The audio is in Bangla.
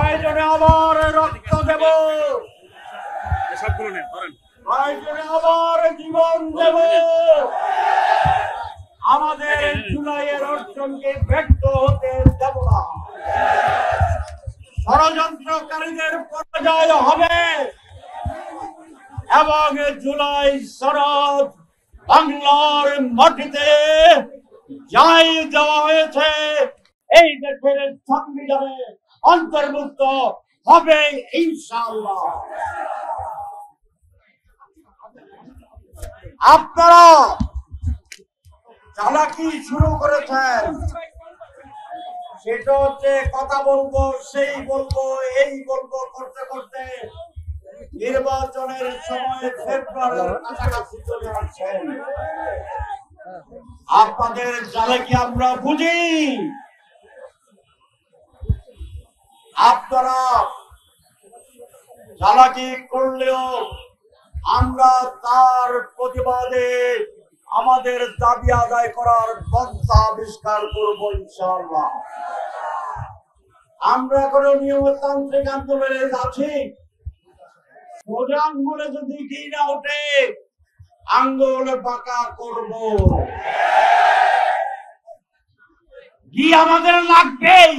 প্রয়োজনে আবার রক্ত দেব, প্রয়োজনে আবার জীবন দেব। আমাদের জুলাইয়ের অর্জনকে ব্যর্থ হতে দেব না। ষড়যন্ত্রকারীদের পরাজয় হবে এবং জুলাই সনদ বাংলার মাটিতে যাই দেওয়া হয়েছে এই দেশের সংবিধানে অন্তর্ভুক্ত হবে ইনশাআল্লাহ। আপনারা চালাকি শুরু করেছেন, সেটা হচ্ছে কথা বলবো, সেই বলবো, এই বলবো করতে করতে নির্বাচনের সময় ফেব্রুয়ারির কাছাকাছি চলে আসছেন। আপনাদের জালে কি আমরা বুঝি? আপনারা চালাকি করলেও আমরা তার প্রতিবাদে আমাদের দাবি আদায় করার পন্থা আবিষ্কার করব ইনশাআল্লাহ। আমরা এখনো নিয়মতান্ত্রিক আন্দোলনে আছি। সোজা আঙ্গুলে যদি কি না ওঠে, আঙ্গুল বাঁকা করব। কি আমাদের লাগবেই।